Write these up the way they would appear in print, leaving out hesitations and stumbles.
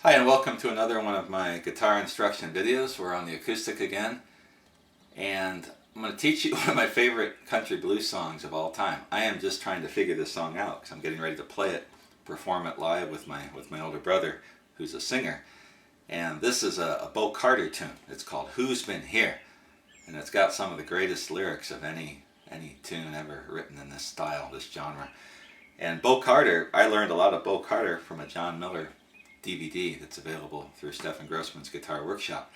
Hi and welcome to another one of my guitar instruction videos. We're on the acoustic again, and I'm going to teach you one of my favorite country blues songs of all time. I am just trying to figure this song out because I'm getting ready to play it, perform it live with my older brother who's a singer. And this is a Bo Carter tune. It's called Who's Been Here, and it's got some of the greatest lyrics of any tune ever written in this style, this genre. And Bo Carter, I learned a lot of Bo Carter from a John Miller DVD that's available through Stephen Grossman's Guitar Workshop.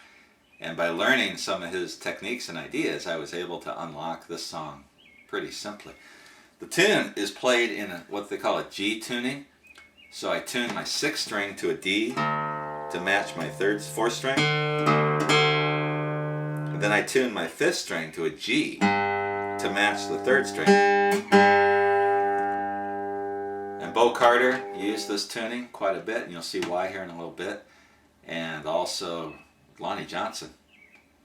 And by learning some of his techniques and ideas, I was able to unlock this song pretty simply. The tune is played in what they call a G tuning. So I tune my 6th string to a D to match my 4th string. And then I tune my 5th string to a G to match the 3rd string. And Bo Carter used this tuning quite a bit, and you'll see why here in a little bit. And also Lonnie Johnson.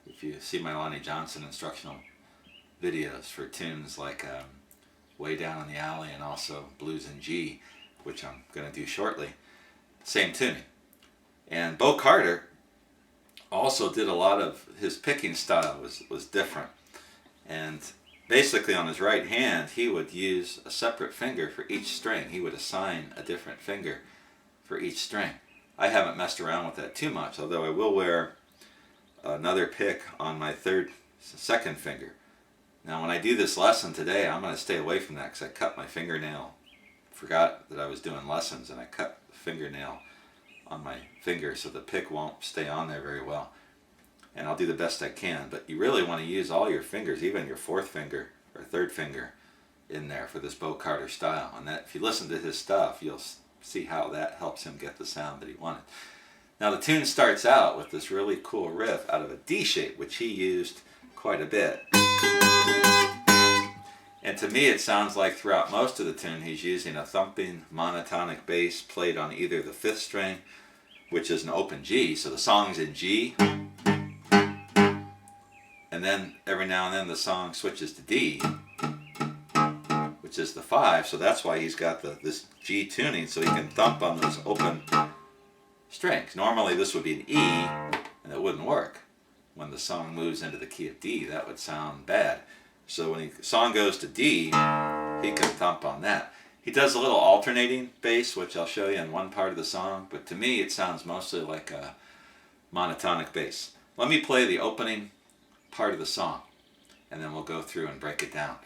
If you see my Lonnie Johnson instructional videos for tunes like Way Down in the Alley and also Blues in G, which I'm going to do shortly, same tuning. And Bo Carter also did a lot of his picking style was different. And basically on his right hand, he would use a separate finger for each string. He would assign a different finger for each string. I haven't messed around with that too much, although I will wear another pick on my 2nd finger. Now when I do this lesson today, I'm going to stay away from that because I cut my fingernail. Forgot that I was doing lessons, and I cut the fingernail on my finger so the pick won't stay on there very well. And I'll do the best I can, but you really want to use all your fingers, even your 4th finger or 3rd finger in there for this Bo Carter style. And that, if you listen to his stuff, you'll see how that helps him get the sound that he wanted. Now the tune starts out with this really cool riff out of a D shape, which he used quite a bit. And to me it sounds like throughout most of the tune he's using a thumping monotonic bass played on either the 5th string, which is an open G, so the song's in G. And then every now and then the song switches to D, which is the 5. So that's why he's got this G tuning, so he can thump on those open strings. Normally this would be an E, and it wouldn't work. When the song moves into the key of D, that would sound bad. So when the song goes to D, he can thump on that. He does a little alternating bass, which I'll show you in one part of the song, but to me it sounds mostly like a monotonic bass. Let me play the opening part of the song, and then we'll go through and break it down.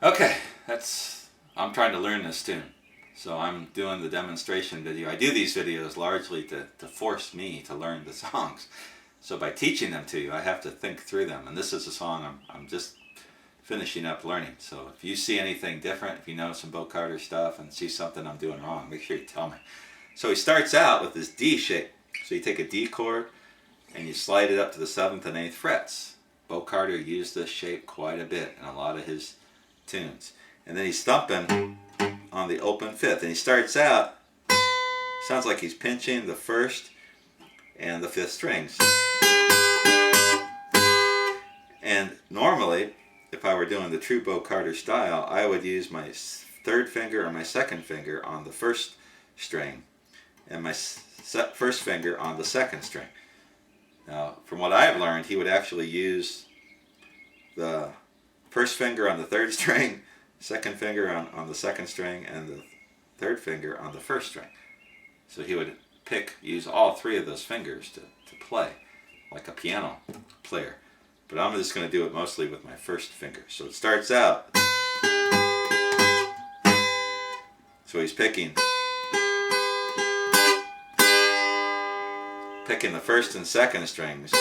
Okay, I'm trying to learn this tune, so I'm doing the demonstration video. I do these videos largely to force me to learn the songs. So by teaching them to you, I have to think through them, and this is a song I'm just finishing up learning. So if you see anything different, if you know some Bo Carter stuff and see something I'm doing wrong, make sure you tell me. So he starts out with this D shape. So you take a D chord and you slide it up to the 7th and 8th frets. Bo Carter used this shape quite a bit in a lot of his tunes. And then he's thumping on the open 5th, and he starts out, sounds like he's pinching the 1st and the 5th strings. And normally, if I were doing the true Bo Carter style, I would use my 3rd finger or my 2nd finger on the 1st string and my 1st finger on the 2nd string. Now, from what I've learned, he would actually use the 1st finger on the 3rd string, 2nd finger on the 2nd string, and the 3rd finger on the 1st string. So he would use all 3 of those fingers to play, like a piano player. But I'm just going to do it mostly with my 1st finger. So it starts out. So he's picking the 1st and 2nd strings.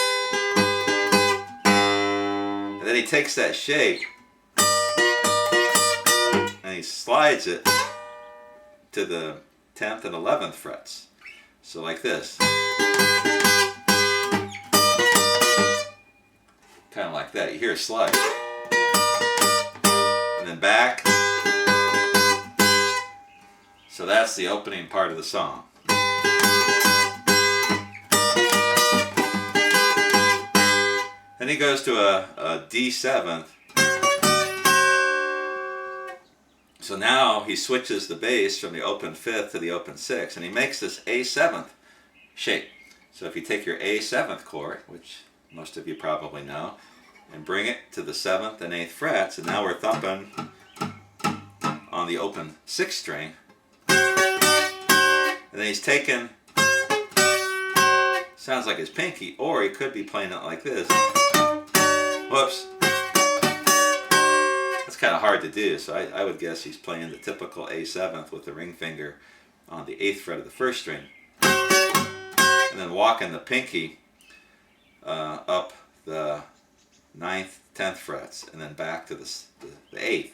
And then he takes that shape and he slides it to the 10th and 11th frets. So like this. kind of like that. You hear a slide. And then back. So that's the opening part of the song. Then he goes to a D7th. So now he switches the bass from the open 5th to the open 6th, and he makes this A7th shape. So if you take your A7th chord, which most of you probably know, and bring it to the 7th and 8th frets, and now we're thumping on the open 6th string. And then he's taking, sounds like his pinky, or he could be playing it like this. Whoops. That's kind of hard to do, so I would guess he's playing the typical A7th with the ring finger on the 8th fret of the 1st string. And then walking the pinky up the 9th, 10th frets, and then back to the 8th.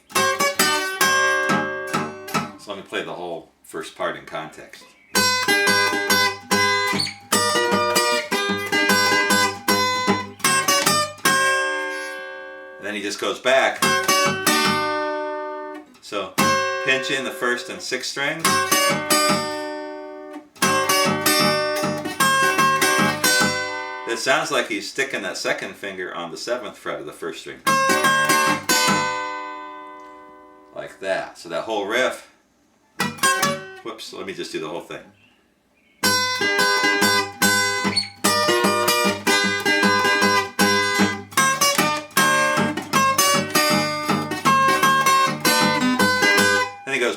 So let me play the whole first part in context. And then he just goes back. So pinch in the 1st and 6th strings. It sounds like he's sticking that 2nd finger on the 7th fret of the 1st string. Like that. So that whole riff. Whoops, let me just do the whole thing.